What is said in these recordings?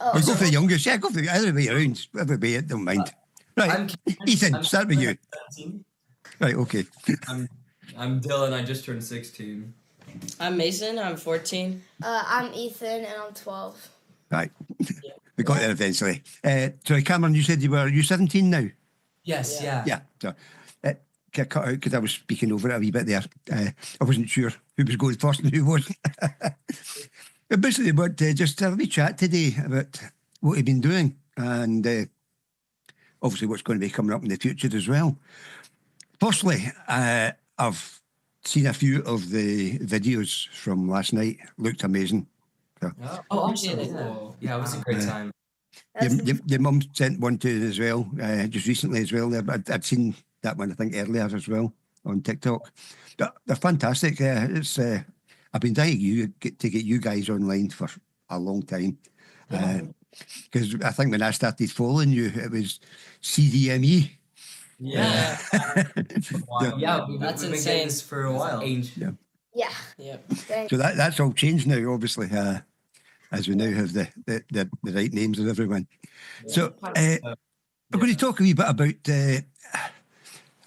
Oh, We'll go for the youngest. Yeah, go for the other way around. Whatever way, don't mind. Right, Ethan, start with you. 17. Right, okay. I'm Dylan. I just turned 16. I'm Mason. I'm 14. I'm Ethan, and I'm 12. Right, we got there eventually. Sorry, Cameron, you said you 17 now? Yes, yeah. Yeah, so get cut out because I was speaking over it a wee bit there. I wasn't sure who was going first and who wasn't. But basically, but just have a wee chat today about what you've been doing and obviously what's going to be coming up in the future as well. Firstly, I've seen a few of the videos from last night. Looked amazing. So, Awesome. Yeah, it was a great time. your mum sent one to us as well, just recently as well. I'd seen that one, I think, earlier as well on TikTok. They're fantastic. It's I've been dying to get you guys online for a long time. Because I think when I started following you, it was CDME. Yeah. Yeah, we've That's been insane. getting this for a while. Yeah. Yep. Thanks. So that's all changed now, obviously, as we now have the right names of everyone. So we're going to talk a wee bit about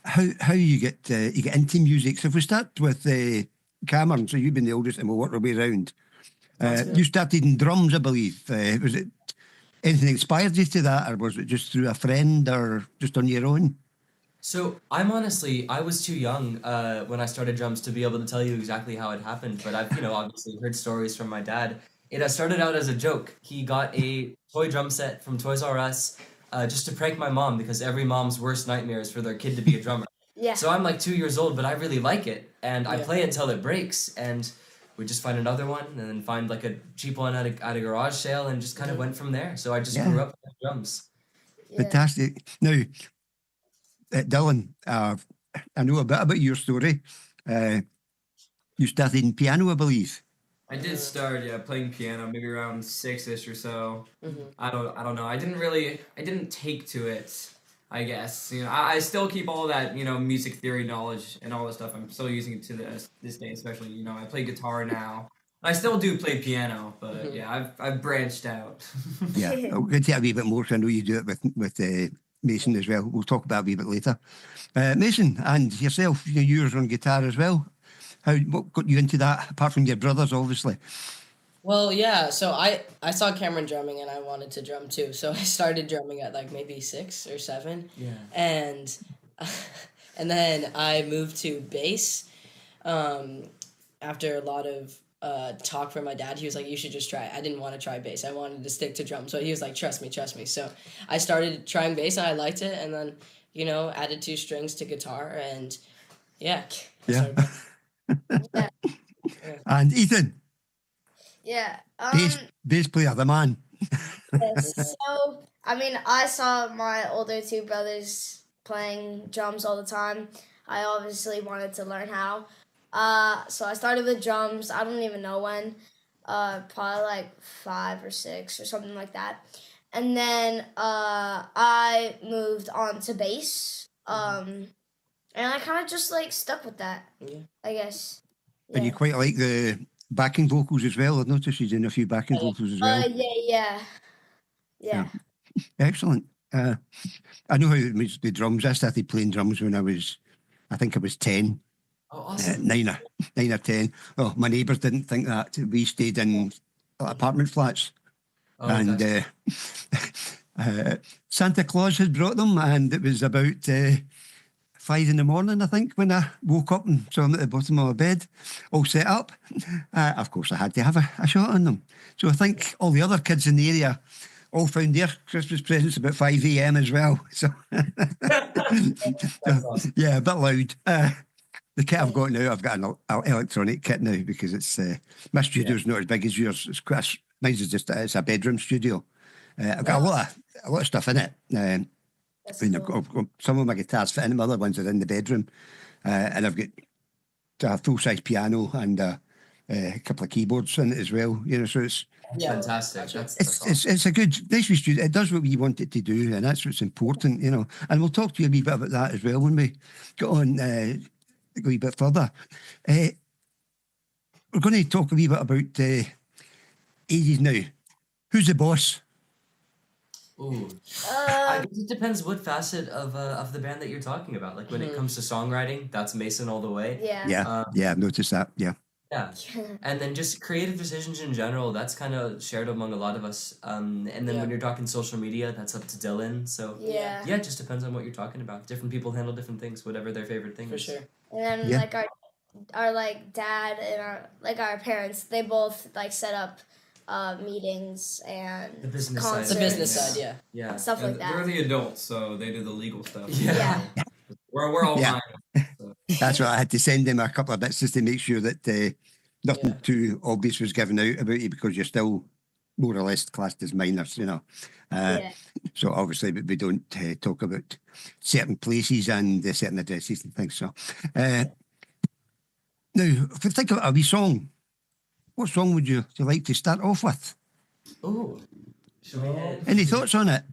how you get into music. So if we start with Cameron, so you've been the oldest and we'll work our way around. You started in drums, I believe. Was it anything inspired you to that, or was it just through a friend or just on your own? So I was too young when I started drums to be able to tell you exactly how it happened. But I've, obviously heard stories from my dad. It started out as a joke. He got a toy drum set from Toys R Us just to prank my mom, because every mom's worst nightmare is for their kid to be a drummer. Yeah. So I'm like 2 years old, but I really like it, and I play until it breaks, and we just find another one, and then find like a cheap one at a garage sale, and just kind of went from there. So I just grew up with drums. Yeah. Fantastic. Now, Dylan, I know a bit about your story. You started in piano, I believe. I did start, playing piano maybe around 6-ish or so. Mm-hmm. I don't know. I didn't take to it, I guess. I still keep all that, music theory knowledge and all that stuff. I'm still using it to this day, especially, I play guitar now. I still do play piano, but I've branched out. Yeah, I'll get to it a wee bit more, because I know you do it with Mason as well. We'll talk about it a wee bit later. Mason, and yourself, yours on guitar as well. What got you into that, apart from your brothers, obviously? Well, yeah, so I saw Cameron drumming and I wanted to drum too. So I started drumming at like maybe 6 or 7. Yeah. And then I moved to bass after a lot of talk from my dad. He was like, you should just try it. I didn't want to try bass. I wanted to stick to drums. So he was like, trust me. So I started trying bass and I liked it, and then, added 2 strings to guitar, and yeah. Yeah. Yeah. And Ethan, Yeah. bass player, the man. Yes. So, I saw my older 2 brothers playing drums all the time. I obviously wanted to learn how. So I started with drums. I don't even know when. Probably like 5 or 6 or something like that. And then I moved on to bass. And I kind of just stuck with that, I guess. And you quite like the backing vocals as well. I've noticed you're doing a few backing vocals as well. Yeah. Excellent. I know how it was the drums. I started playing drums when I was 10. Oh, awesome. 9 or 10. Oh, my neighbours didn't think that. We stayed in apartment flats. And Santa Claus had brought them, and it was about 5 in the morning, I think, when I woke up and saw them at the bottom of my bed, all set up. Of course, I had to have a shot on them. So I think all the other kids in the area all found their Christmas presents about 5 a.m. as well. So, Awesome. Yeah, a bit loud. The kit I've got now, I've got an electronic kit now, because it's my studio's not as big as yours. Mine's is just it's a bedroom studio. I've got a lot of stuff in it. I've got some of my guitars fit in, other ones are in the bedroom, and I've got a full-size piano and a couple of keyboards in it as well. So it's fantastic. It's a good, nice wee studio. It does what we want it to do, and that's what's important. And we'll talk to you a wee bit about that as well when we get on go a wee bit further. We're going to talk a wee bit about ages now. Who's the boss? Ooh. I Uh, guess it depends what facet of the band that you're talking about. Like when it comes to songwriting, that's Mason all the way. yeah. Yeah, yeah, I've noticed that. Yeah, Yeah. And then just creative decisions in general, that's kind of shared among a lot of us. And then Yeah. when you're talking social media, that's up to Dylan. So Yeah. yeah, it just depends on what you're talking about. Different people handle different things, whatever their favorite thing For is. sure. And then Yeah. like our like dad and our parents, they both like set up meetings and The business side. concerts, The business Yeah. side, yeah. Yeah. stuff like They're that. the adults, so they do the legal stuff. Yeah. Yeah. We're all Yeah. fine. that's why I had to send him a couple of bits just to make sure that nothing Yeah. too obvious was given out about you, because you're still more or less classed as minors, Yeah. So obviously we don't talk about certain places and certain addresses and things. So now, if we think of a wee song, what song would you like to start off with? Ooh. Should we head? Any thoughts on it?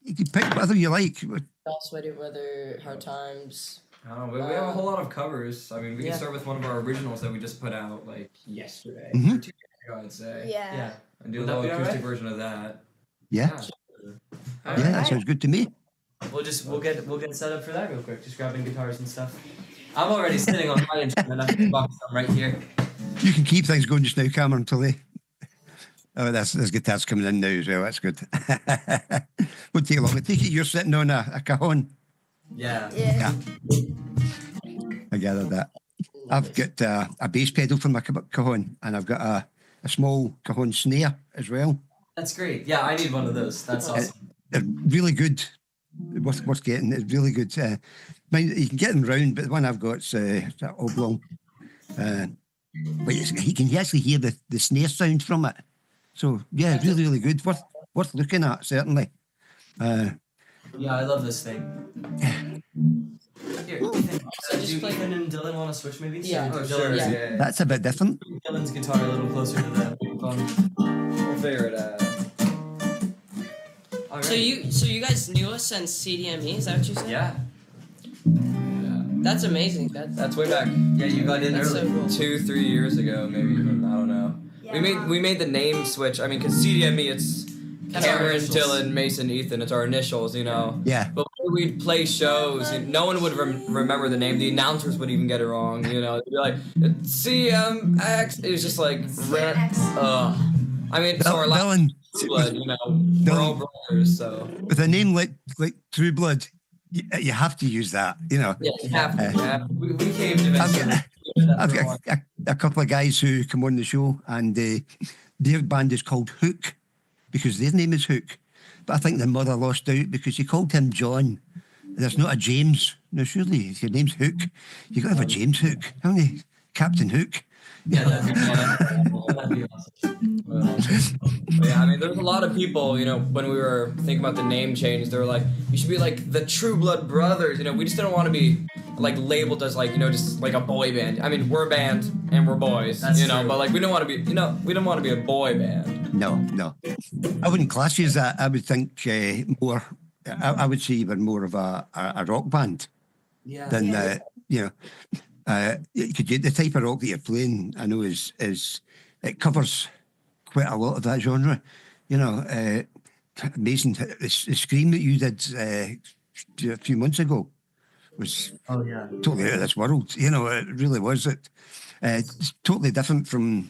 You can pick whatever you like. All sweaty weather, hard times. We have a whole lot of covers. I mean, we Yeah. can start with one of our originals that we just put out like yesterday, Mhm. or 2 days ago, I'd say. Yeah. Yeah. And do a Would that little be acoustic alright? version of that. Yeah, Alright. yeah, that sounds good to me. We'll get set up for that real quick. Just grabbing guitars and stuff. I'm already sitting on my instrument. I can box them right here. You can keep things going just now, Cameron, until they. Oh, there's guitars coming in now as well. That's good. Won't take long. I take it you're sitting on a cajon. Yeah. Yeah. I gathered that. I've got a bass pedal for my cajon, and I've got a small cajon snare as well. That's great. Yeah, I need one of those. That's awesome. They're really good. Worth getting. It's really good. You can get them round, but the one I've got's it's an oblong. But you can actually hear the snare sound from it. So yeah, really, really good. Worth looking at, certainly. Yeah, I love this thing. Here, Ethan, So just do play- Ethan and Dylan want to switch maybe? Yeah. So Oh, Dylan- sure. Yeah. Yeah. That's a bit different. Dylan's guitar a little closer to the microphone. We'll figure it out. All So right. you guys knew us since CDME, is that what you said? Yeah. Yeah. That's amazing. That's way back Yeah, you got in That's early. so cool. 2-3 years ago, maybe even. I don't know. Yeah. We made the name switch. I mean, because CDME, it's Kind of our Cameron, initials. Dylan, Mason, Ethan. It's our initials, Yeah. But when we'd play shows, no one would remember the name. The announcers would even get it wrong. They'd be like, CMX. It was just like, I mean, so our last Dylan, blood, we're all brothers, so. with a name like True Blood, you have to use that. Yeah, you have to. We caved I've eventually. got, I've got a couple of guys who come on the show, and their band is called Hook because their name is Hook. But I think the mother lost out because she called him John. There's not a James. Now, surely, if your name's Hook, you've got to have a James Hook, haven't you? Captain Hook. Yeah, that'd be awesome. But yeah, I mean, there's a lot of people, when we were thinking about the name change, they were like, you should be like the True Blood Brothers. We just didn't want to be like labeled as like, just like a boy band. I mean, we're a band and we're boys, That's true. but like we don't want to be, we don't want to be a boy band. No. I wouldn't class you as that. I would think more, I would say you were more of a rock band Yeah. than, the type of rock that you're playing, I know is it covers quite a lot of that genre. Amazing. The Scream that you did a few months ago was Oh yeah. totally out of this world. It really was. It's totally different from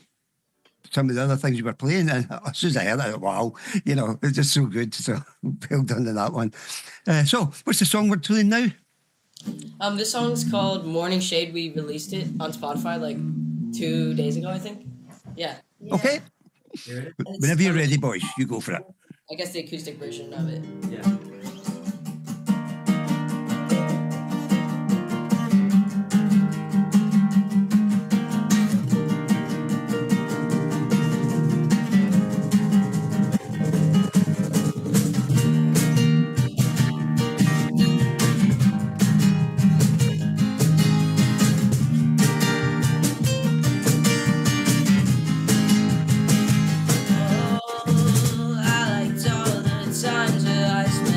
some of the other things you were playing. And as soon as I heard it, I thought, wow, it's just so good. So well done on that one. So what's the song we're doing now? This song's called Morning Shade. We released it on Spotify like 2 days ago, I think. Yeah. Okay. Here it is. Whenever you're ready, boys, you go for it. I guess the acoustic version of it. Yeah. Oh, I liked all the times that I spent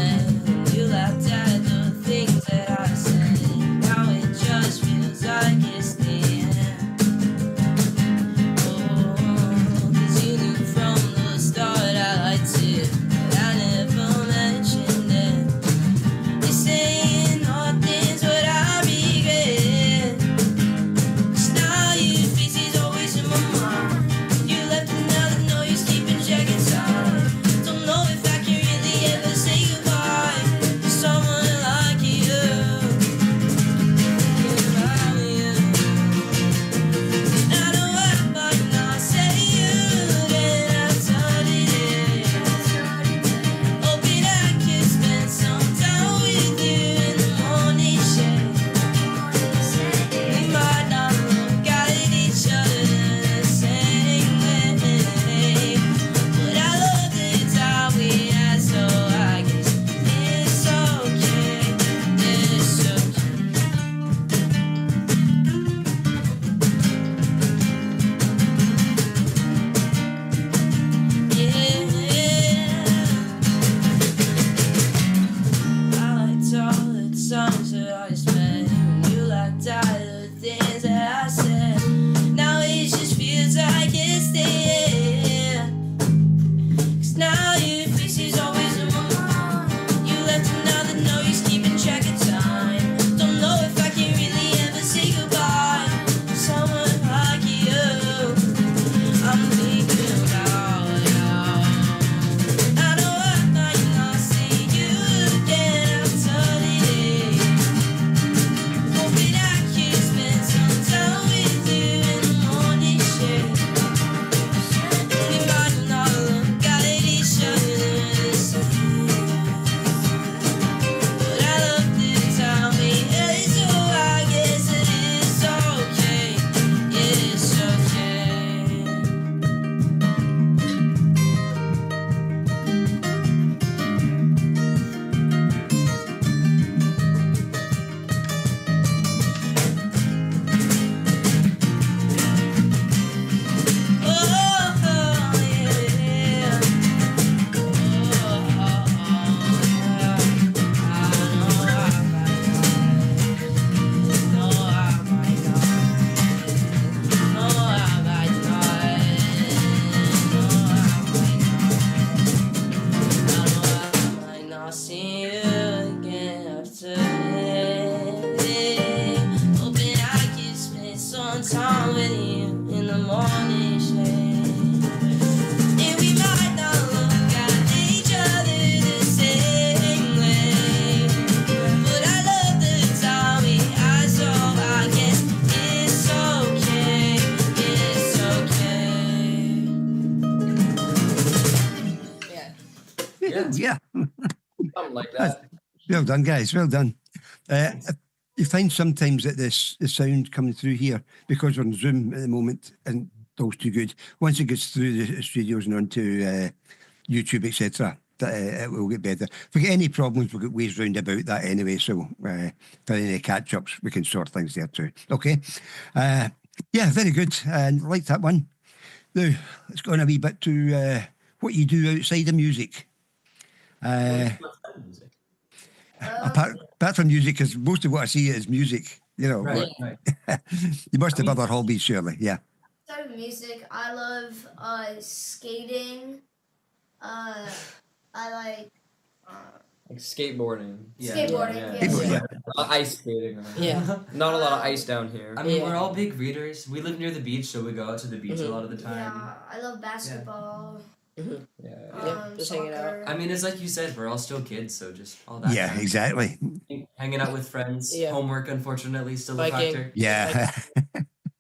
Yeah. Something like that. Well done, guys. Well done. You find sometimes that the sound coming through here, because we're on Zoom at the moment, and always too good. Once it gets through the studios and onto YouTube, etc., it will get better. If we get any problems, we'll get ways round about that anyway. So for any catch-ups, we can sort things there too. Okay. Yeah, very good. And like that one. Now, let's go on a wee bit to what you do outside of music. Apart from music, because most of what I see is music, you know. Right. You must have other hobbies, surely. Yeah. Outside of music, I love skating. I like Like skateboarding. skateboarding. Yeah. Ice skating. Yeah. Not a lot of ice down here. I mean, Yeah. we're all big readers. We live near the beach, so we go out to the beach a lot of the time. Yeah, I love basketball. Yeah. Just hanging out. Soccer. I mean, it's like you said, we're all still kids, so just all that. Yeah, time. exactly. Hanging out with friends. Yeah. Homework, unfortunately, still a Biking. factor. Yeah.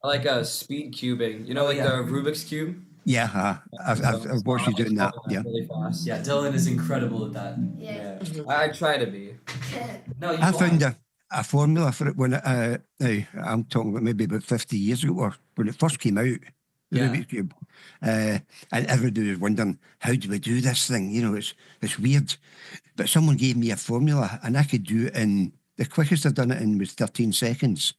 I like speed cubing. You know, like yeah. the Rubik's Cube? Yeah. I've watched you doing that. Yeah. Really fast. Yeah, Dylan is incredible at that. Yeah. I try to be. No, you I are. found a formula for it when now I'm talking about maybe about 50 years ago, or when it first came out, the Yeah. Rubik's Cube. And everybody was wondering, how do we do this thing? You know, it's weird. But someone gave me a formula and I could do it in, the quickest I've done it in was 13 seconds,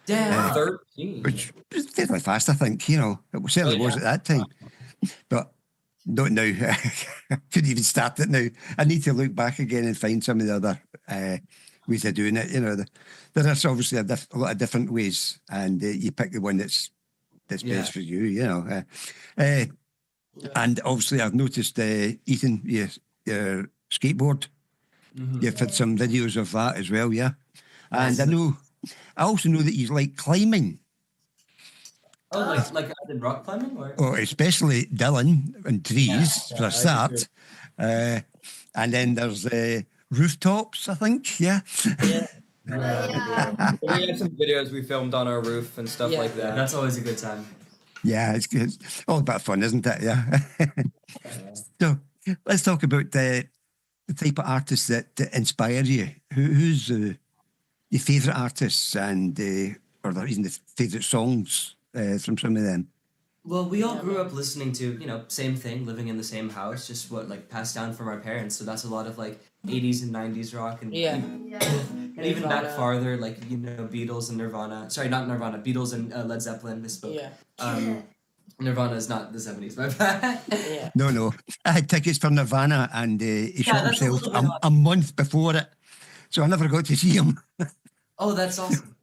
Damn. 13. which was fairly fast, I think. You know, it certainly was at that time. But not now. Couldn't even start it now. I need to look back again and find some of the other ways of doing it. You know, there is obviously a lot of different ways, and you pick the one that's best for you. You know, and obviously I've noticed, Ethan, your skateboard. Mhm. You've had some videos of that as well, yeah. And I also know that you like climbing. Oh, like I did rock climbing, or? Oh, especially Dylan and trees for a start. And then there's rooftops, I think. Yeah. Yeah. Yeah. We have some videos we filmed on our roof and stuff Yeah. like Yeah, that. that's always a good time. Yeah, it's good. It's all about fun, isn't it? Yeah. So let's talk about the type of artists that inspire you. Who's your favourite artists, and or even the favourite songs from some of them? Well, we all grew up listening to, same thing, living in the same house, just what passed down from our parents. So that's a lot of 80s and 90s rock, and Yeah. and even back Nirvana. farther, Beatles and Nirvana. Sorry, not Nirvana. Beatles and Led Zeppelin. Misspoke. Yeah. Nirvana is not the 70s. My bad. Yeah. No. I had tickets for Nirvana, and he shot that's a himself little bit a month before it, so I never got to see him. Oh, that's awesome.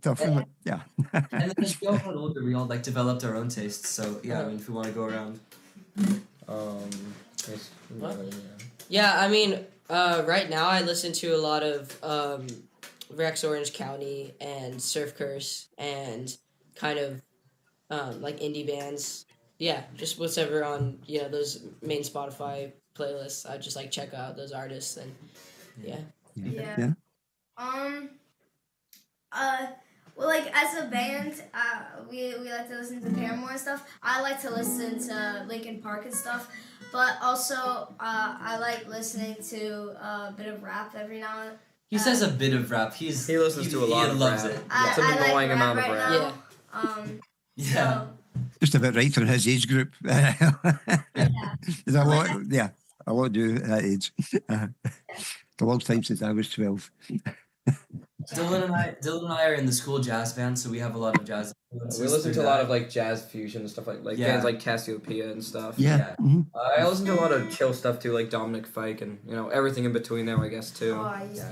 Tough, isn't it? Yeah. And then as we all got older, we all developed our own tastes. So yeah, I mean, if we want to go around. Yeah, I mean, right now I listen to a lot of Rex Orange County and Surf Curse and kind of indie bands. Yeah, just whatever on those main Spotify playlists. I just check out those artists and yeah. Yeah. Well, as a band, we like to listen to Paramore and stuff. I like to listen to Linkin Park and stuff, but also I like listening to a bit of rap every now and then. He says a bit of rap. He listens to a lot he of loves rap. it. I It's an like annoying rap amount of right rap. now. Yeah. So, Just about right for his age group. yeah. There's a lot do at that age. It's a long time since I was 12. Dylan and I are in the school jazz band, so we have a lot of jazz influences. We listen to through a lot that. of jazz fusion and stuff like Yeah. bands like Cassiopeia and stuff. Yeah. Yeah. Mhm. I listen to a lot of chill stuff too, like Dominic Fike and everything in between there, I guess too. Oh, yeah.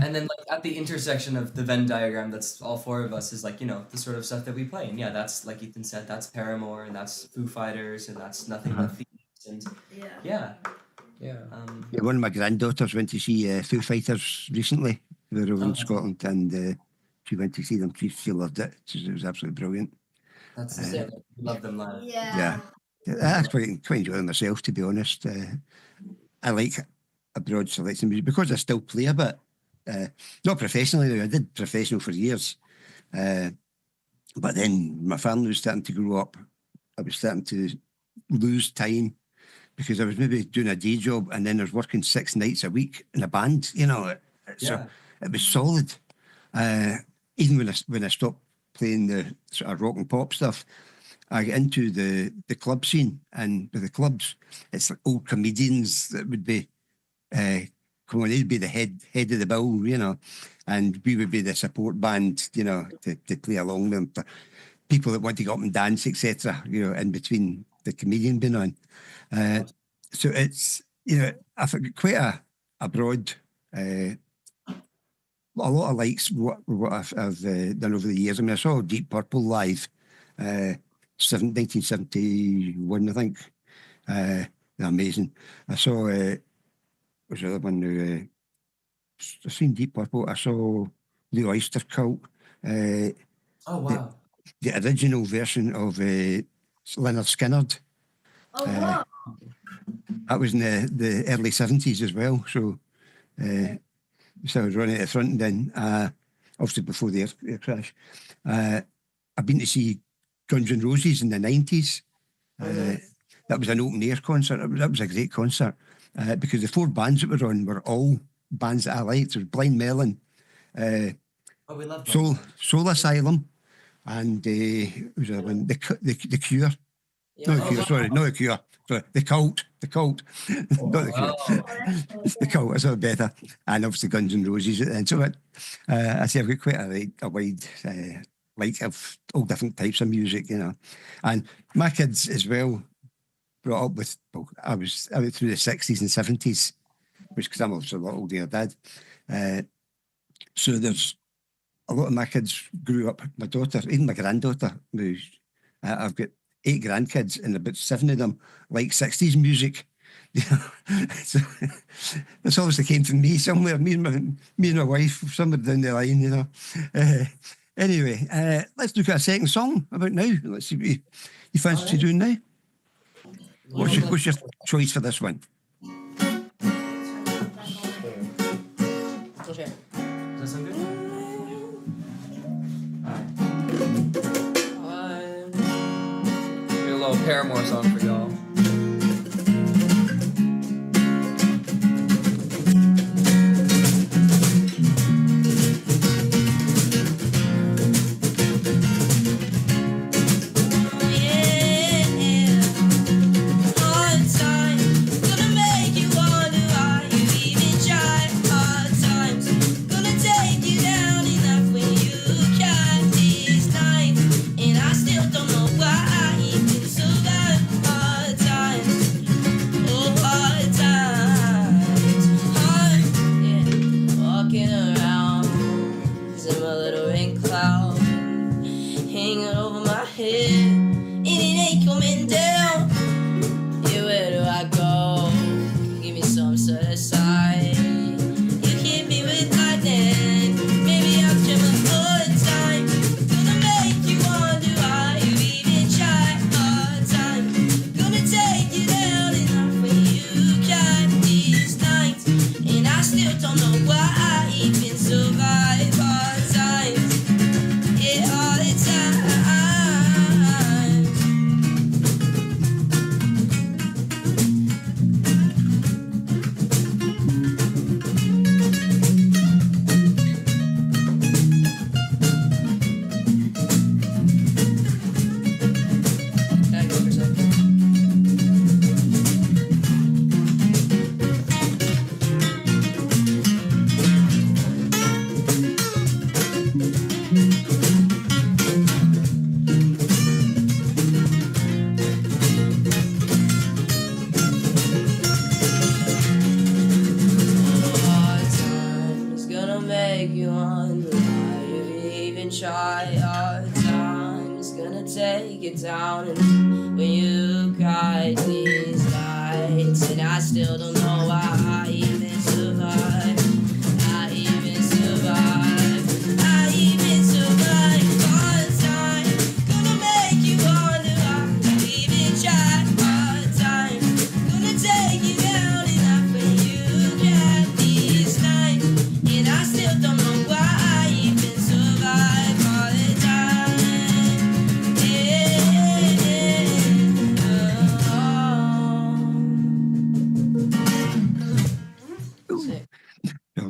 And then at the intersection of the Venn diagram, that's all four of us is the sort of stuff that we play. And yeah, that's like Ethan said, that's Paramore and that's Foo Fighters and that's Nothing But Thieves and Yeah. Yeah. Yeah, one of my granddaughters went to see Foo Fighters recently. They were over in Scotland, and she went to see them. She loved it. It was absolutely brilliant. that's we love them live. Yeah. That's quite enjoying myself, to be honest. I like a broad selection of music because I still play a bit. Not professionally now. I did professional for years. But then my family was starting to grow up. I was starting to lose time. because I was maybe doing a day job and then I was working 6 nights a week in a band, so it was solid. Even when I stopped playing the sort of rock and pop stuff, I get into the club scene, and with the clubs, it's like old comedians that would be come on, they'd be the head of the bill, and we would be the support band, to play along with them. For people that want to get up and dance, etc. In between the comedian being on. So it's I've got quite a broad. A lot of likes what I've done over the years. I mean, I saw Deep Purple live, 1971, I think. Amazing. I saw, what's the other one now? I've seen Deep Purple. I saw the Oyster Cult. Oh, wow. The original version of Leonard Skinner. Oh, wow. That was in the early 70s as well. So, so I was running at the front, and then obviously before the air crash. I've been to see Guns N' Roses in the 90s. That was an open air concert. That was a great concert because the 4 bands that were on were all bands that I liked. There was Blind Melon, We love that. Soul Asylum, and who was the other one? The Cure. Yeah. Not the Cure, sorry, not the Cure. Sorry, the Cult. Not the Cure. The Cult, that's a bit better. And obviously Guns N' Roses at the end. So I say I've got quite a wide like of all different types of music, And my kids as well brought up with, I was out through the 60s and 70s, which because I'm obviously a lot older than Dad. So there's a lot of my kids grew up, my daughter, even my granddaughter, I've got 8 grandkids and about 7 of them like 60s music. So this obviously came from me somewhere, me and my wife, somewhere down the line, Anyway, let's look at a second song about now. Let's see what you fancy doing now. What's your choice for this one? Okay. Does that sound good? Do a little Paramore song for y'all.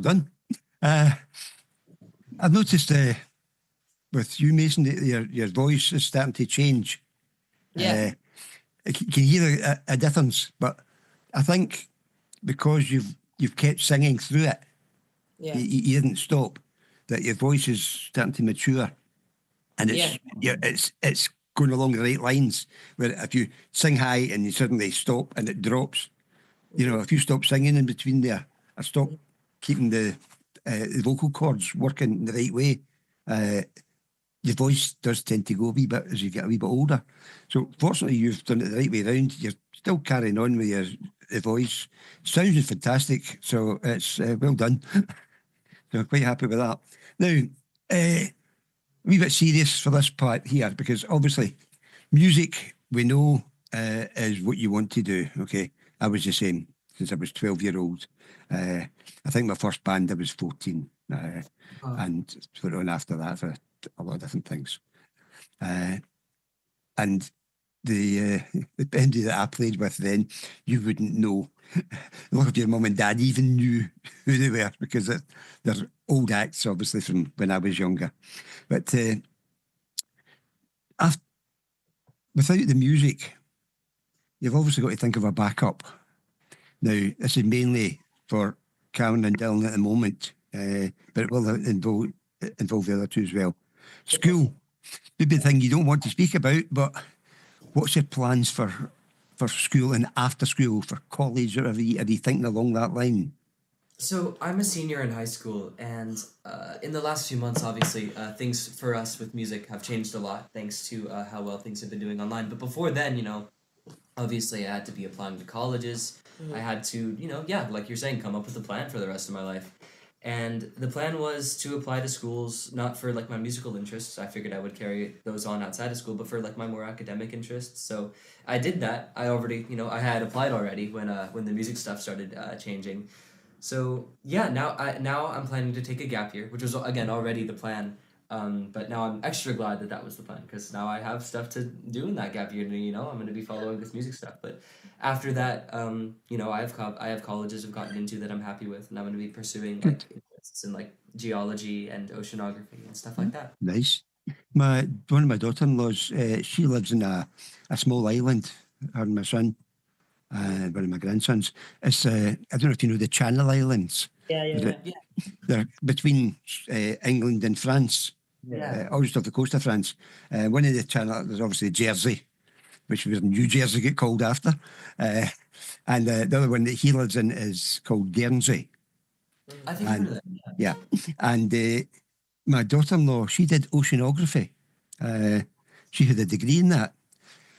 done. I've noticed with you, Mason, that your voice is starting to change. Yeah. You can hear a difference, but I think because you've kept singing through it, Yeah. you didn't stop, that your voice is starting to mature, and it's going along the right lines. Where if you sing high and you suddenly stop and it drops, if you stop singing in between there, or stop keeping the vocal cords working the right way, your voice does tend to go a wee bit as you get a wee bit older. So fortunately, you've done it the right way around. You're still carrying on with your voice. Sounding fantastic. So it's well done. So I'm quite happy with that. Now, a wee bit serious for this part here, because obviously music, we know, is what you want to do. Okay, I was the same since I was 12-year-old. I think my first band I was 14, and went on after that for a lot of different things. And the band that I played with then, you wouldn't know. A lot of your mum and dad even knew who they were, because they're old acts, obviously, from when I was younger. But without the music, you've obviously got to think of a backup. Now, this is mainly for Cameron and Dylan at the moment, but it will involve the other two as well. School, maybe the thing you don't want to speak about, but what's your plans for school and after school, for college, or are you thinking along that line? So I'm a senior in high school, and in the last few months, obviously, things for us with music have changed a lot, thanks to how well things have been doing online. But before then, obviously I had to be applying to colleges. I had to, like you're saying, come up with a plan for the rest of my life. And the plan was to apply to schools, not for like my musical interests. I figured I would carry those on outside of school, but for like my more academic interests. So I did that. I already, I had applied already when the music stuff started changing. So yeah, now I'm planning to take a gap year, which was again already the plan. But now I'm extra glad that was the plan, because now I have stuff to do in that gap year. I'm going to be following this music stuff. But after that, I have colleges I've gotten into that I'm happy with, and I'm going to be pursuing like interests in like geology and oceanography and stuff like that. Nice. One of my daughter-in-laws, she lives in a small island. Her and my son, one of my grandsons. It's I don't know if you know the Channel Islands. Yeah. They're between England and France. Yeah. Always off the coast of France. One of the channel, there's obviously Jersey, which was New Jersey get called after. And the other one that he lives in is called Guernsey. I think I heard of that. Yeah. And my daughter-in-law, she did oceanography. She had a degree in that.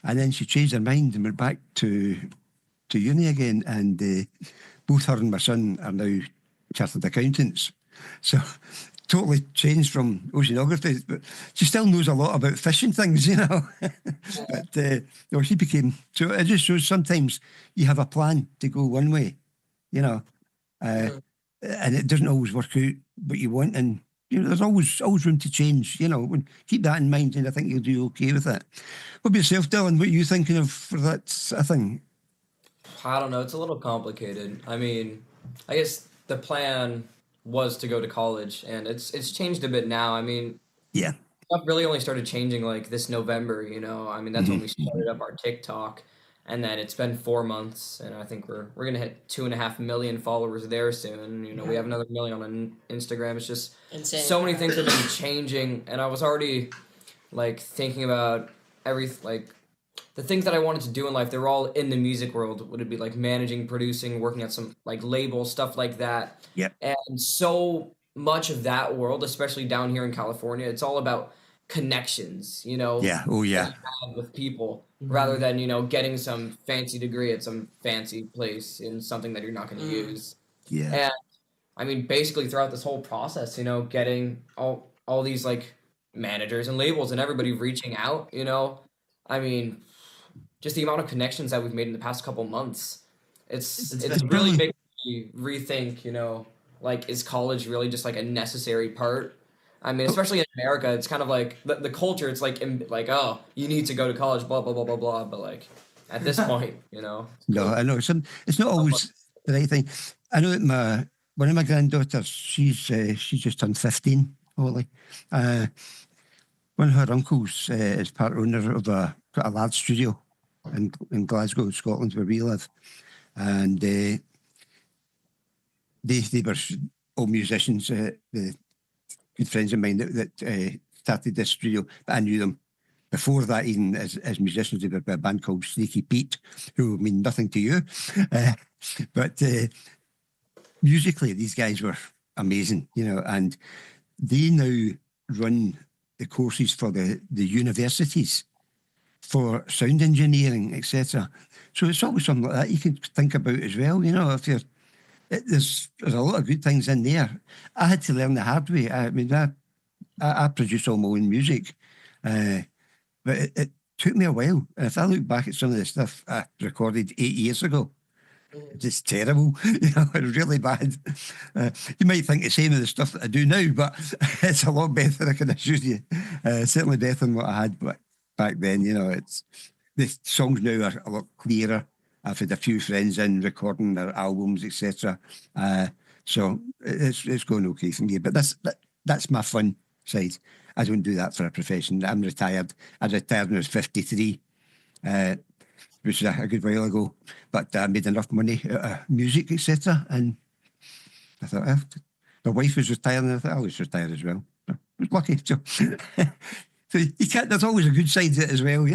And then she changed her mind and went back to uni again. And both her and my son are now chartered accountants. So totally changed from oceanography, but she still knows a lot about fishing things, But she became, so it just shows sometimes you have a plan to go one way, and it doesn't always work out what you want, and there's always room to change, keep that in mind, and I think you'll do okay with it. What about yourself, Dylan? What are you thinking of for that thing? I don't know. It's a little complicated. I mean, I guess the plan was to go to college, and it's changed a bit now. I mean, Yeah. stuff really only started changing like this November, I mean, that's when we started up our TikTok, and then it's been 4 months, and I think we're gonna hit 2.5 million followers there soon. We have another million on Instagram. It's just Insane. so many things have been changing, and I was already like thinking about the things that I wanted to do in life. They were all in the music world. Would it be like managing, producing, working at some like labels, stuff like that? Yep. And so much of that world, especially down here in California, it's all about connections, Yeah. Oh, yeah. with people, rather than, getting some fancy degree at some fancy place in something that you're not going to use. Yeah. And I mean, basically throughout this whole process, getting all these like managers and labels and everybody reaching out, I mean, just the amount of connections that we've made in the past couple months, it's really making me rethink, like, is college really just like a necessary part? I mean, especially in America, it's kind of like the culture. It's like oh, you need to go to college, blah blah blah blah blah. But like at this point, No, I know it's not always the right thing. I know that one of my granddaughters, she's just turned 15, Holly. One of her uncles is part owner of got a large studio in Glasgow, Scotland, where we live, and they were all musicians. The good friends of mine that started this studio, but I knew them before that, even as musicians. They were by a band called Sneaky Pete, who mean nothing to you, but musically, these guys were amazing, and they now run the courses for the universities for sound engineering, etc. So it's always something like that you can think about as well. If you're there's a lot of good things in there. I had to learn the hard way. I mean, I produce all my own music, but it took me a while. And if I look back at some of the stuff I recorded 8 years ago, it's terrible, it's really bad. You might think the same of the stuff that I do now, but it's a lot better, I can assure you. Certainly better than what I had back then. It's the songs now are a lot clearer. I've had a few friends in recording their albums, etc. So it's going okay for me. But that's my fun side. I don't do that for a profession. I'm retired. I retired when I was 53. Which was a good while ago, but I made enough money out of music, etc. And I thought, my wife was retiring, and I thought I was retired as well. I was lucky. So, so you can't. There's always a good side to it as well,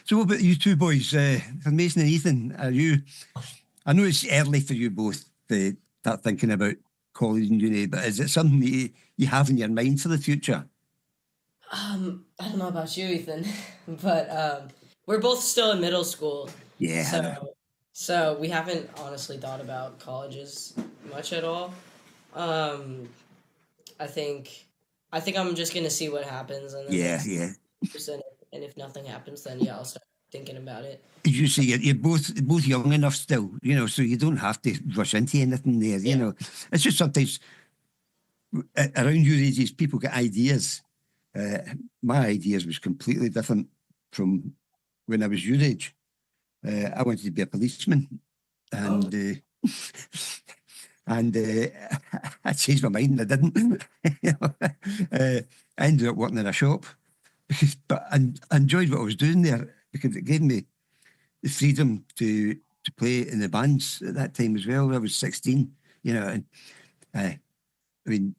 So what about you two boys, for Mason and Ethan? Are you? I know it's early for you both to start thinking about college and uni, but is it something that you have in your mind for the future? I don't know about you, Ethan, but we're both still in middle school. Yeah. So we haven't honestly thought about colleges much at all. I think I'm just gonna see what happens, and then and if nothing happens, then I'll start thinking about it. You see, you're both young enough still, so you don't have to rush into anything there. It's just sometimes around your ages, people get ideas. My ideas was completely different from when I was your age. I wanted to be a policeman, and I changed my mind and I didn't. I ended up working in a shop, but I enjoyed what I was doing there because it gave me the freedom to play in the bands at that time as well. I was 16, and I mean,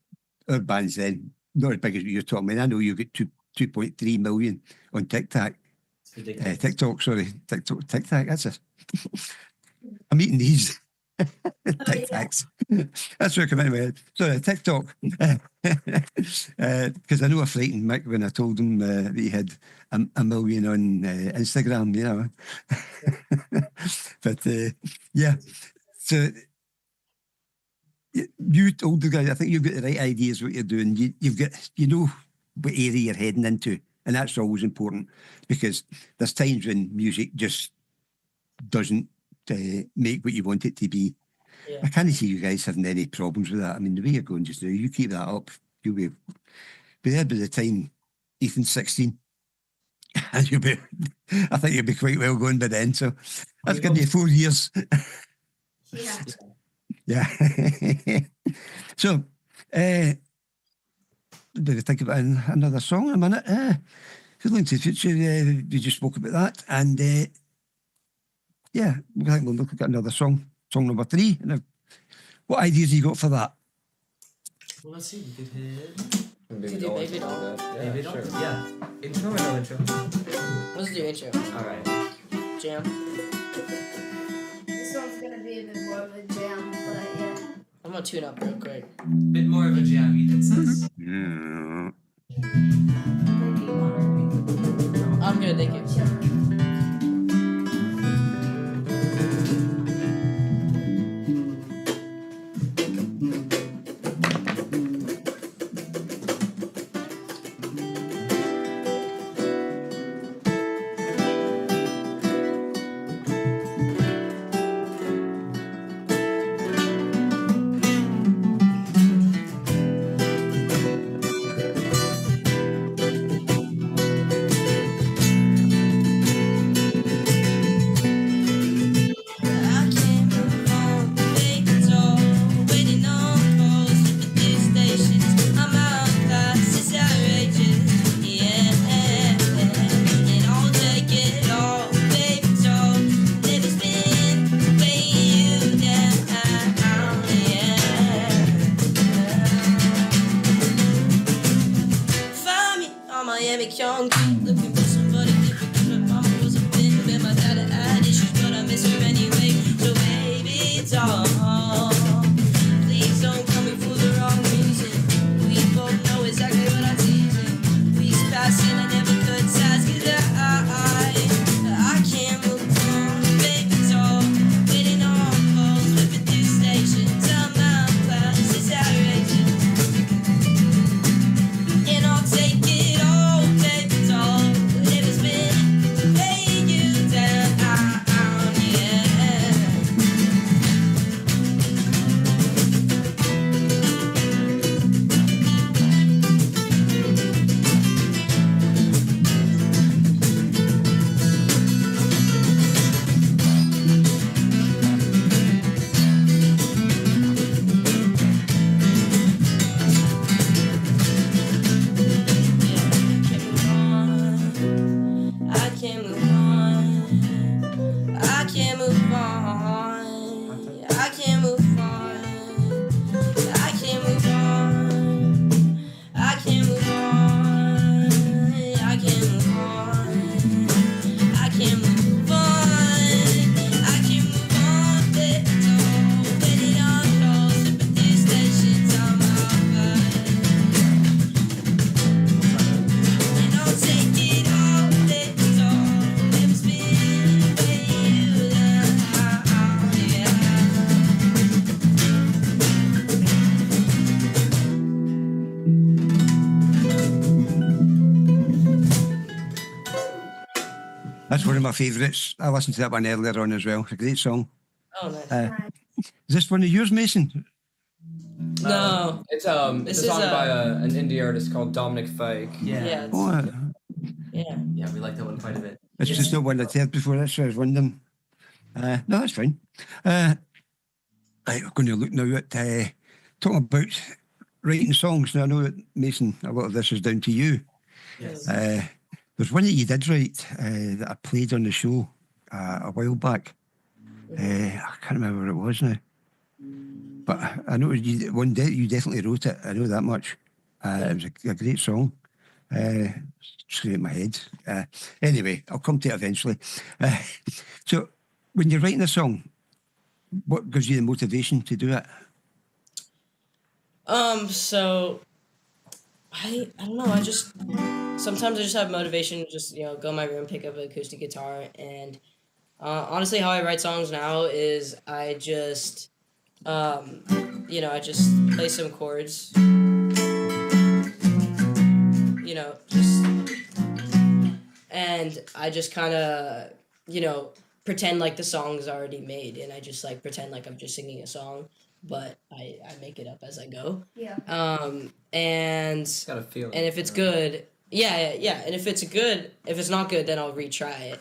our bands then, not as big as what you're talking about. I know you get 2.3 million on TikTok. TikTok, that's it. I'm eating these TikToks. That's what came in my head. Sorry, TikTok. Because I know I frightened Mick when I told him that he had a million on Instagram, But yeah, so you older guys, I think you've got the right ideas what you're doing. You've got, what area you're heading into. And that's always important because there's times when music just doesn't make what you want it to be. Yeah. I can't see you guys having any problems with that. I mean, the way you're going just now, you keep that up, you'll be there by the time Ethan's 16. And I think you'll be quite well going by then. So that's giving you 4 years. Yeah. Yeah. So, did I think about another song in a minute? Feeling to the future, we just spoke about that. And yeah, I think we'll look at another song number 3. And what ideas have you got for that? Well, let's see. We could hit. Baby Doll. Baby Doll. Yeah. Intro or no intro? Let's do intro. All right. Jam. This one's gonna be a bit more of a jam, but yeah. I'm gonna tune up real quick. Bit more of a jam, Ethan says. Yeah. I'm good, thank you. baby doll. Please don't come me for the wrong reason. We both know exactly what I'm teasing. Weeks passing, I never could ask you that I can't move on, baby doll. Waiting on calls, whipping through stations. I'm out class, it's outrageous. And I'll take it all, baby doll. Whatever's been weighing you down, yeah. I can't move on. I can't move on. I can't move on. I can't move on. I can't move on. I can't move on. I can't move on. I can't move on. Baby, don't waiting on calls, sipping these stations on my and I'll take it all, baby doll. Never been way you down, yeah. That's one of my favourites. I listened to that one earlier on as well. A great song. Oh, nice. Is this one of yours, Mason? No. It's This a is song a- by an indie artist called Dominic Fike. Yeah. Yeah, it's, Oh, yeah. Yeah, we like that one quite a bit. it's just not one I'd heard before. That's why I was wondering. No, that's fine. Right, we're going to look now at talking about writing songs. Now, I know that, Mason, a lot of this is down to you. Yes. There's one that you did write that I played on the show a while back. I can't remember what it was now. But I know one day you definitely wrote it. I know that much. It was a great song. Straight in my head. Anyway, I'll come to it eventually. So, when you're writing a song, what gives you the motivation to do it? So I don't know, sometimes I just have motivation to just, go in my room, pick up an acoustic guitar, and honestly how I write songs now is I just I just play some chords, just, and I just kind of, pretend like the song's already made, and I just like pretend like I'm just singing a song, but I make it up as I go. Yeah. And It's got a feeling. if it's good, yeah, and if it's not good, then I'll retry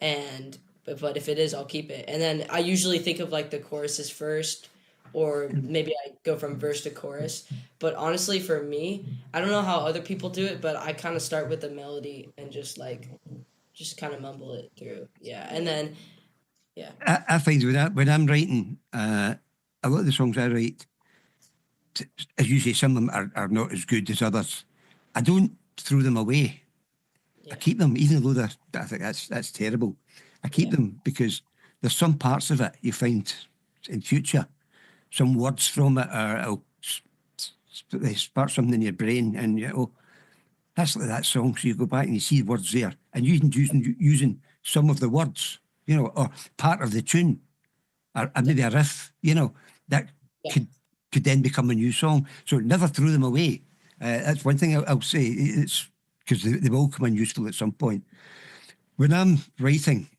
it, but if it is, I'll keep it, and then I usually think of like the choruses first, or maybe I go from verse to chorus. But honestly, for me, I don't know how other people do it, but I kind of start with the melody and just kind of mumble it through, yeah, and then I find when I'm writing, a lot of the songs I write, as you say, some of them are not as good as others. I don't throw them away. Yeah. I keep them, even though I think that's terrible. I keep them because there's some parts of it you find in future, some words from it, or they spark something in your brain, and that's like that song. So you go back and you see words there, and you can using some of the words, or part of the tune, or maybe a riff, that could then become a new song. So never throw them away. That's one thing I'll say. It's because they will come in useful at some point. When I'm writing,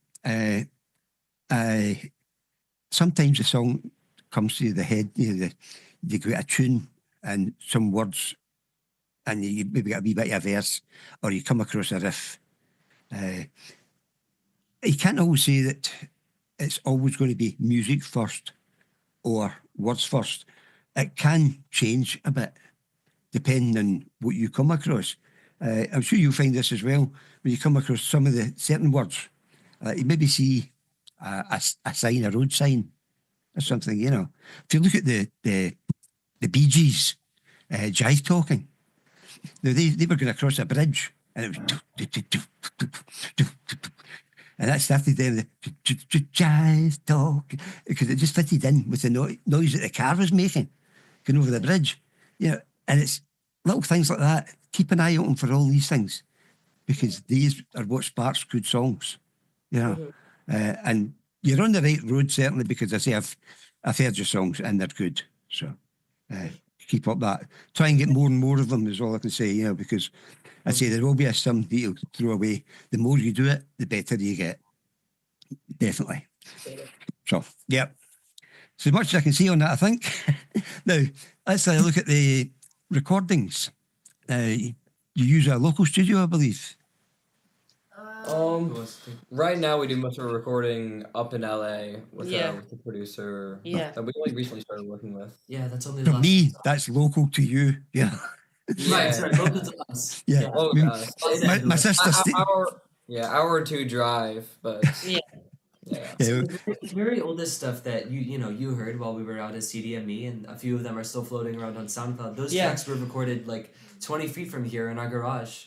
sometimes the song comes to the head. You get a tune and some words, and you maybe get a wee bit of a verse, or you come across a riff. You can't always say that it's always going to be music first or words first. It can change a bit depending on what you come across. I'm sure you'll find this as well when you come across some of the certain words. You maybe see a sign, a road sign or something, If you look at the Bee Gees, Jive Talking, now they were going across a bridge, and it was And that started there, the jazz talk, because it just fitted in with the noise that the car was making, going over the bridge. You know, and it's little things like that. Keep an eye open for all these things, because these are what sparks good songs. You know, and you're on the right road, certainly, because I say I've heard your songs and they're good. So keep up that. Try and get more and more of them is all I can say, you know, because I say there will be some that you'll throw away. The more you do it, the better you get. Definitely. So, yeah. So much as I can say on that, I think. Now, let's look at the recordings. You use a local studio, I believe. Right now we do most of our recording up in LA with Yeah. the producer Yeah. that we only recently started working with. Yeah, that's only For the last. me, that's local to you. Yeah. Right, sorry, local to us. Yeah. Oh, I mean, gosh. my sister. Hour or two drive, but Yeah. yeah. Yeah. The very oldest stuff that you heard while we were out at CDME, and a few of them are still floating around on SoundCloud. Those tracks were recorded like 20 feet from here in our garage.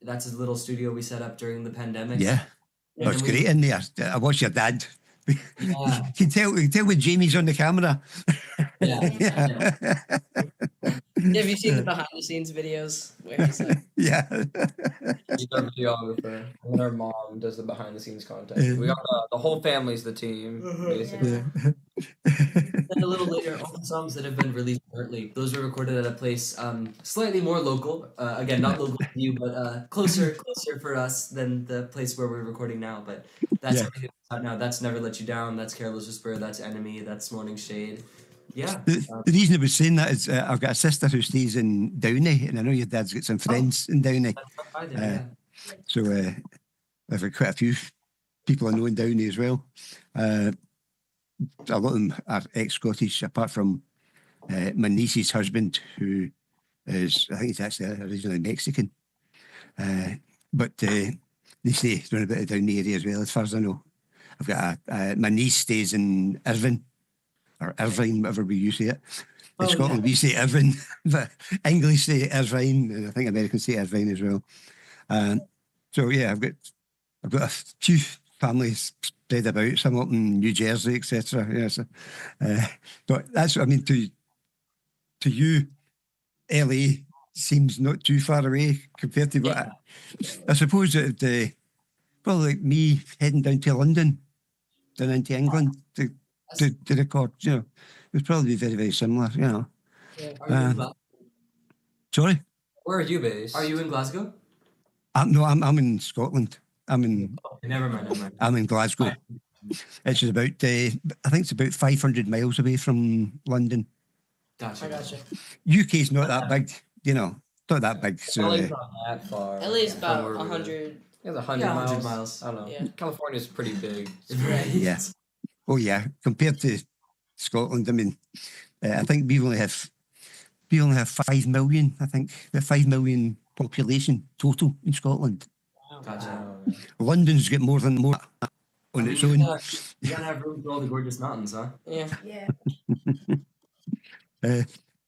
That's a little studio we set up during the pandemic. Yeah. And Oh, it's then great in there. I watch your dad. Yeah. You can tell when Jamie's on the camera. Yeah. Have you seen the behind the scenes videos where he's like, Yeah. He's our videographer, and our mom does the behind the scenes content. We got the whole family's the team, basically. And a little later, all the songs that have been released currently, those were recorded at a place slightly more local. Again, not local to you, but closer for us than the place where we're recording now. But that's everything that's out now. That's Never Let You Down. That's Careless Whisper. That's Enemy. That's Morning Shade. Yeah. The reason I was saying that is I've got a sister who stays in Downey, and I know your dad's got some friends in Downey. So I've got quite a few people I know in Downey as well. A lot of them are ex-Scottish, apart from my niece's husband, who is, I think he's actually originally Mexican. But they stay around a bit of Downey area as well, as far as I know. I've got my niece stays in Irvine, or Irvine, whatever we you say it. In Scotland, we say Irvine, but English say Irvine, and I think Americans say Irvine as well. So yeah, I've got a few families spread about, some up in New Jersey, etc. Yeah, so, but that's what I mean. To you, LA seems not too far away compared to what I suppose that probably like me heading down to London, down into England to record. You know, it would probably be very, very similar. You know. Sorry. Where are you based? Are you in Glasgow? No, I'm in Scotland. Never mind. I'm in Glasgow. It's about I think it's about 500 miles away from London. Gotcha. I gotcha. UK's not that big, you know, not that big. So LA's not that far. LA's about from where we live. 100. It's 100 Yeah, miles. 100 miles. I don't know. Yeah. California's pretty big. Right. yeah, oh yeah, compared to Scotland, I mean, I think we only have 5 million. I think the 5 million population total in Scotland. Gotcha. London's got more on its own. You gotta have room for all the gorgeous mountains, huh? Yeah. Yeah.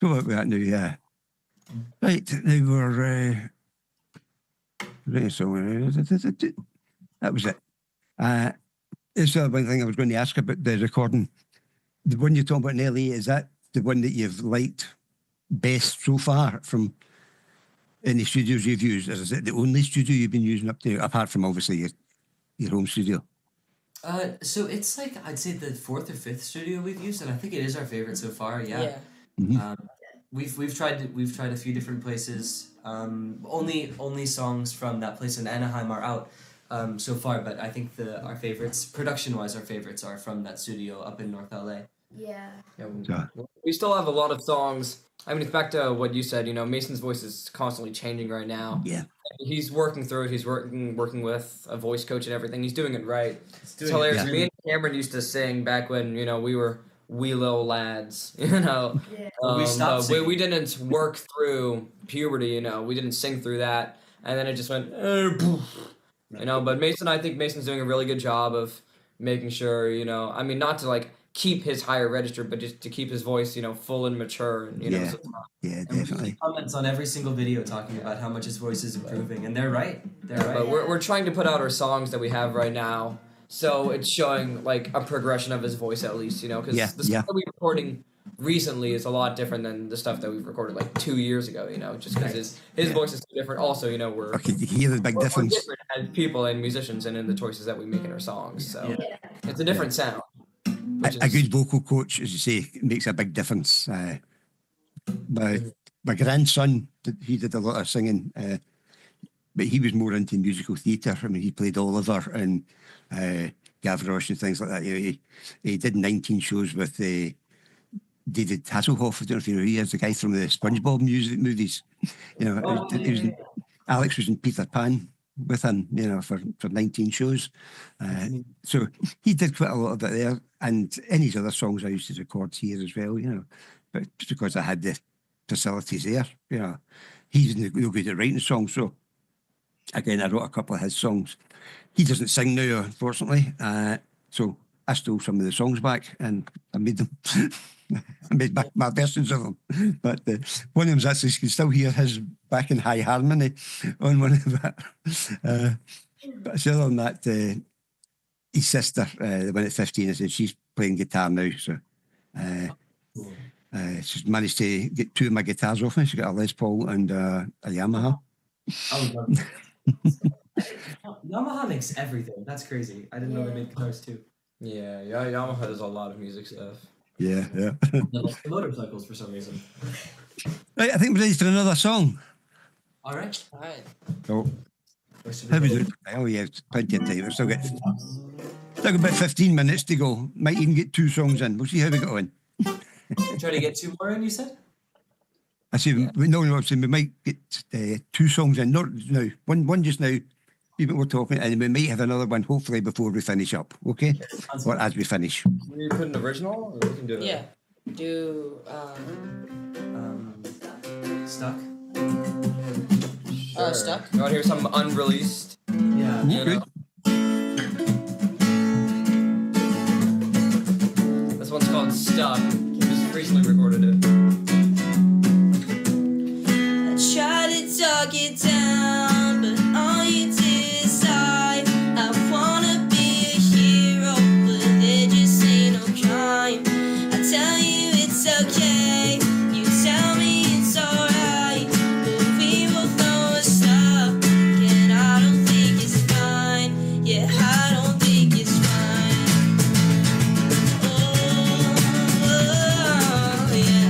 Go about with that now, yeah. Right, now we're right, so that was it. Is the one thing I was going to ask about the recording? The one you're talking about in LA, is that the one that you've liked best so far from any studios you've used? Or is it the only studio you've been using up to, apart from obviously your home studio? So it's like I'd say the 4th or 5th studio we've used, and I think it is our favorite so far. Yeah. We've tried a few different places. Only songs from that place in Anaheim are out so far, but I think our favorites, production-wise, our favorites are from that studio up in North LA. Yeah. We still have a lot of songs. I mean, it's back to what you said. You know, Mason's voice is constantly changing right now. Yeah. He's working through it. He's working with a voice coach and everything. He's doing it right. It's hilarious. Yeah. Me and Cameron used to sing back when, you know, we were wee little lads, you know. Yeah. We stopped singing. We didn't work through puberty, you know. We didn't sing through that. And then it just went, you know. But I think Mason's doing a really good job of making sure, you know, I mean, not to like keep his higher register, but just to keep his voice, full and mature, and Yeah. so Yeah, And we see definitely. comments on every single video talking about how much his voice is improving, and they're right. They're right. But we're trying to put out our songs that we have right now, so it's showing like a progression of his voice at least, because Yeah, the stuff that we're recording recently is a lot different than the stuff that we've recorded like 2 years ago, just because his voice is so different. Also, we're Okay, you hear the big we're difference. different as people and musicians and in the choices that we make in our songs. So Yeah. it's a different sound. Which A good vocal coach, as you say, makes a big difference. My grandson, he did a lot of singing, but he was more into musical theatre. I mean, he played Oliver and Gavroche and things like that. He did 19 shows with David Hasselhoff. I don't know if you know who he is, the guy from the SpongeBob movies. Alex was in Peter Pan with him, for 19 shows. So he did quite a lot of it there. And in his other songs, I used to record here as well, but just because I had the facilities there, he's no good at writing songs. So again, I wrote a couple of his songs. He doesn't sing now, unfortunately. So I stole some of the songs back and I made them. I made my versions of them. But one of them's actually, you can still hear his back in high harmony on one of that. But other than that, his sister, the one at 15, I said she's playing guitar now. So she's managed to get 2 of my guitars off me. She got a Les Paul and a Yamaha. Oh, Yamaha makes everything. That's crazy. I didn't know they made guitars too. Yeah, Yamaha does a lot of music stuff. Yeah. They like the motorcycles for some reason. Right, I think we're ready for another song. All right. All right. So, how we do? Oh yeah, plenty of time. We've still got about 15 minutes to go. Might even get 2 songs in. We'll see how we get on. Try to get 2 more in, you said? I say, no, I'm saying we might get 2 songs in. Not now. One just now. Even we're talking, and we might have another one hopefully before we finish up. Okay, or as we finish. Can you put an original? Or we can do Yeah. Do Stuck. Stuck? You want to hear some unreleased? Yeah. Okay. This one's called Stuck. We just recently recorded it. I try to talk it down, but all you did is sigh. I wanna be a hero, but there just ain't no crime. I tell you it's okay, you tell me it's alright, but we both know it's stuck, and I don't think it's fine. Yeah, I don't think it's fine. Oh, yeah.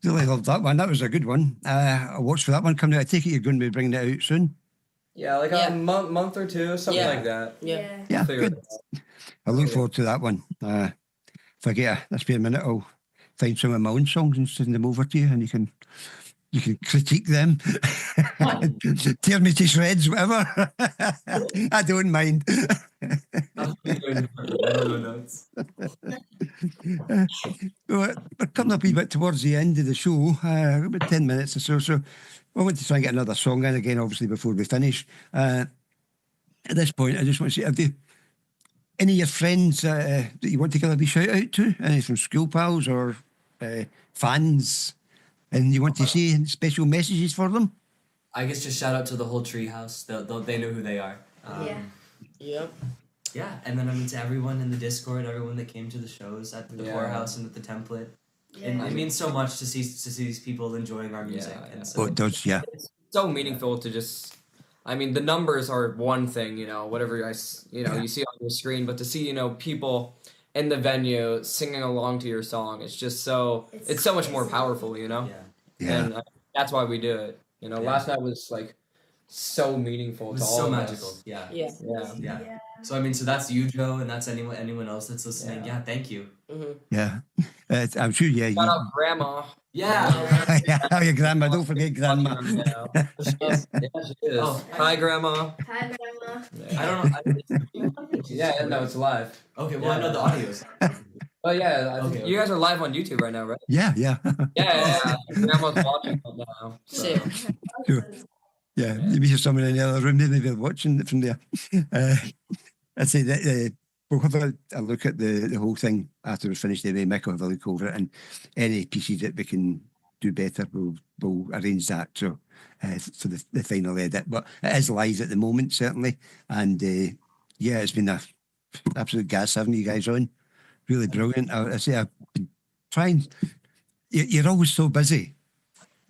Really loved that one. That was a good one. I watched for that one coming out. I take it you're going to be bringing it out soon. Yeah, like Yeah. a month or two, something Yeah. like that. Yeah. Yeah, Figure good. it out. I look forward to that one. If I get a spare minute, I'll find some of my own songs and send them over to you, and you can critique them, tear me to shreds, whatever. I don't mind. I'll be doing no notes. We're coming up a wee bit towards the end of the show, about 10 minutes or so. So I want to try and get another song in again, obviously, before we finish. At this point, I just want to say, have you any of your friends that you want to give a wee shout out to? Any from school pals or fans? And you want to say special messages for them? I guess just shout out to the whole treehouse. They know who they are. Yeah. Yep. Yeah, and then I mean to everyone in the Discord, everyone that came to the shows at the Yeah. poorhouse and at the template. Yeah. It means so much to see these people enjoying our music. Yeah, yeah. And so Oh, it does, yeah. It's so meaningful to just. I mean, the numbers are one thing, whatever you see on your screen, but to see, people in the venue singing along to your song, it's just it's so much more powerful, yeah. Yeah. And that's why we do it. Last night was like so meaningful It to was all so of magical. us. Yeah. Yeah. Yeah. So I mean, so that's you, Joe, and that's anyone else that's listening. Yeah. Yeah, thank you. Mm-hmm. Yeah. I'm sure, yeah. Shout out Grandma. Yeah. Oh, your grandma. Don't forget grandma. Yeah, she is. Oh, Hi, Grandma. Hi, Grandma. I don't know. Yeah, no, it's live. Okay, well I know the audio's. Oh yeah, Okay, you guys are live on YouTube right now, right? Yeah, yeah. Yeah. Grandma's watching right now. So. Sick. Sure. Yeah, maybe there's someone in the other room, maybe they're watching it from there. I'd say that we'll have a look at the whole thing after we finish the way. Mick will have a look over it, and any pieces that we can do better, we'll arrange that so for the final edit. But it is live at the moment, certainly, and yeah, it's been a absolute gas having you guys on. Really brilliant. I say I've been trying. You're always so busy.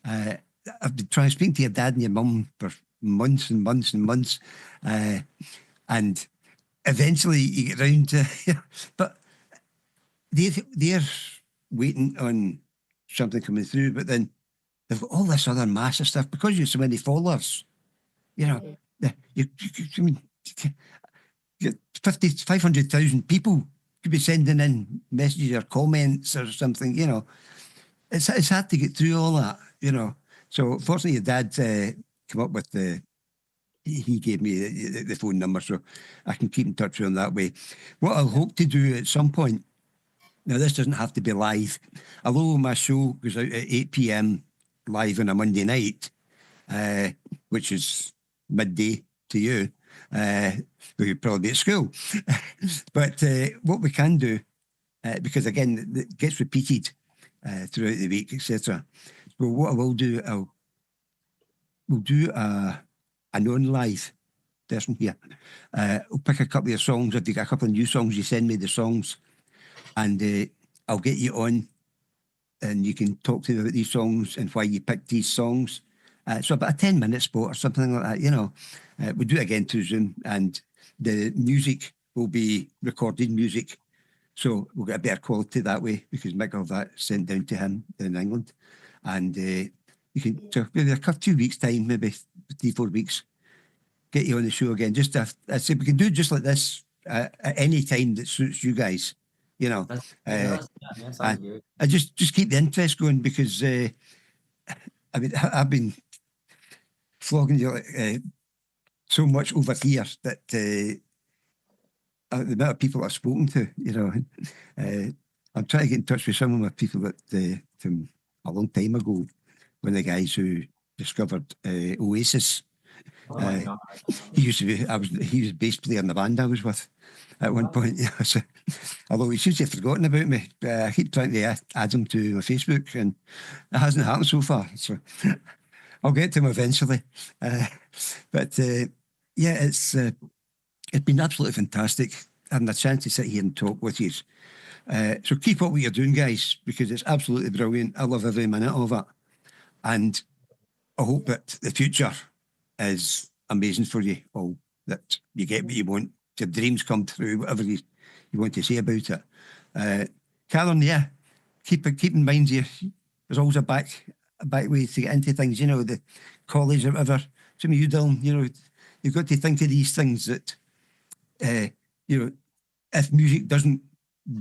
I've been trying to speak to your dad and your mum for months and months and months, and eventually you get round to. But they're waiting on something coming through, but then they've got all this other massive stuff because you have so many followers. You mean, 500,000 people could be sending in messages or comments or something. It's hard to get through all that. So fortunately, your dad came up with he gave me the phone number, so I can keep in touch with him that way. What I'll hope to do at some point, now this doesn't have to be live, although my show goes out at 8 p.m. live on a Monday night, which is midday to you, you'd probably be at school. But what we can do, because again, it gets repeated throughout the week, etc. So what I will do, we'll do a non-live person here. I'll pick a couple of songs. If you got a couple of new songs, you send me the songs, and I'll get you on, and you can talk to me about these songs and why you picked these songs. So about a 10-minute spot or something like that, we'll do it again through Zoom, and the music will be recorded music, so we'll get a better quality that way because Mick will have that sent down to him in England, and you can, so maybe a couple 2 weeks time, maybe 3-4 weeks, get you on the show again. Just I say we can do it just like this at any time that suits you guys. Sounds good. I just keep the interest going because I mean I've been flogging you so much over here that the amount of people I've spoken to, I'm trying to get in touch with some of my people that from a long time ago, one of the guys who discovered Oasis. Oh my God. He used to be. He was bass player in the band I was with at one point. So, although he seems to have forgotten about me, I keep trying to add him to my Facebook, and it hasn't happened so far. So I'll get to him eventually. But yeah, it's been absolutely fantastic having a chance to sit here and talk with you. So keep up what you're doing, guys, because it's absolutely brilliant. I love every minute of it, and I hope that the future is amazing for you all, that you get what you want, your dreams come true, whatever you want to say about it. Callum, yeah, keep in mind there's always a back way to get into things, you know, the college or whatever. Some of you, Dylan, you know, you've got to think of these things that, you know, if music doesn't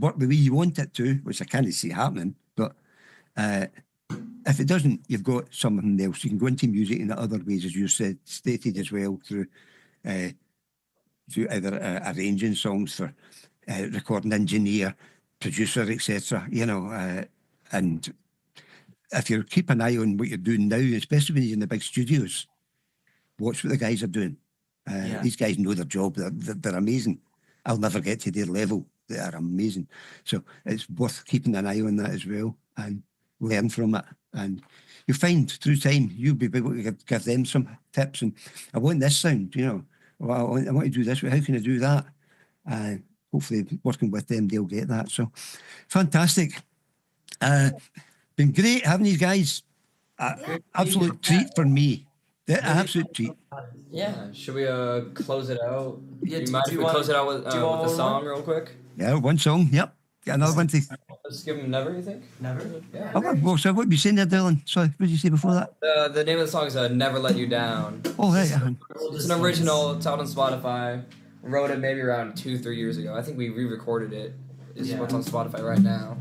work the way you want it to, which I can't see happening, but if it doesn't, you've got something else. You can go into music in other ways, as you said, stated as well, through either arranging songs for recording engineer, producer, etc. You know, and if you keep an eye on what you're doing now, especially when you're in the big studios, watch what the guys are doing. These guys know their job. They're amazing. I'll never get to their level. They are amazing. So it's worth keeping an eye on that as well and learn from it. And you'll find through time, you'll be able to give them some tips. And I want this sound, you know. Well, I want to do this. How can I do that? And hopefully working with them, they'll get that. So fantastic. Been great having these guys. Absolute treat for me. The absolute treat. Yeah. Should we close it out? Yeah, Do you mind if we close it out with a song real quick? Yeah, one song. Yep. Get another one to. Let's give them Never, you think? Never? Yeah. Oh, well, so what were you saying there, Dylan? Sorry, what did you say before that? The name of the song is Never Let You Down. Oh, right. It's an original. It's out on Spotify. Wrote it maybe around 2-3 years ago. I think we re-recorded it. It's what's on Spotify right now.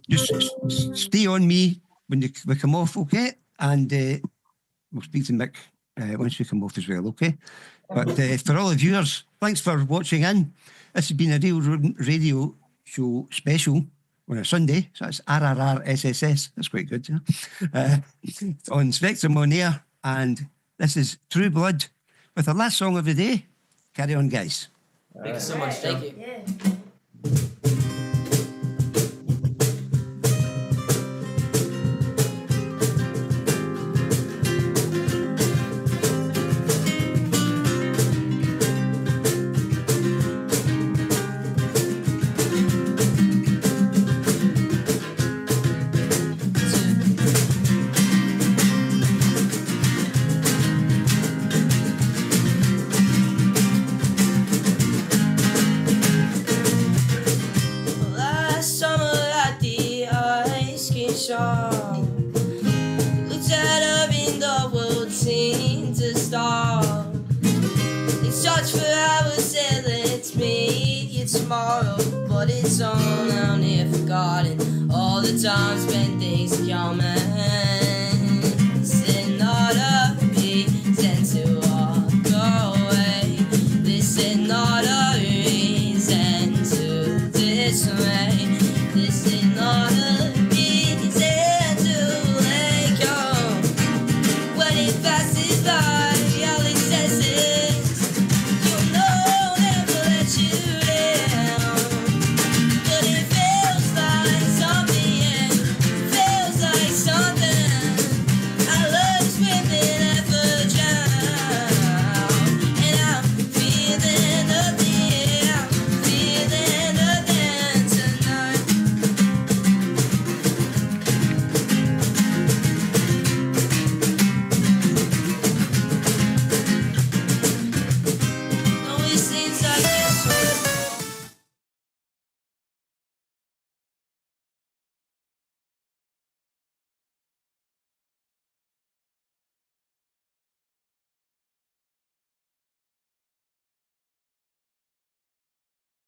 Just stay on me when we come off, okay? And we'll speak to Mick once we come off as well, okay? But for all the viewers, thanks for watching in. This has been a Real Radio Show special on a Sunday, so that's RRRSSS. That's quite good, yeah? On Spectrum On Air, and this is True Blood with the last song of the day. Carry on, guys. Thank you so much, Joe. Thank you. Yeah. Last summer at the ice cream shop, looked out up and the world seemed to stop. They talked for hours, said let's meet you tomorrow, but it's all now near forgotten. All the time spent things coming. Said not a reason to walk away. This is not a reason to dismay. This is not a reason to let go. When it passes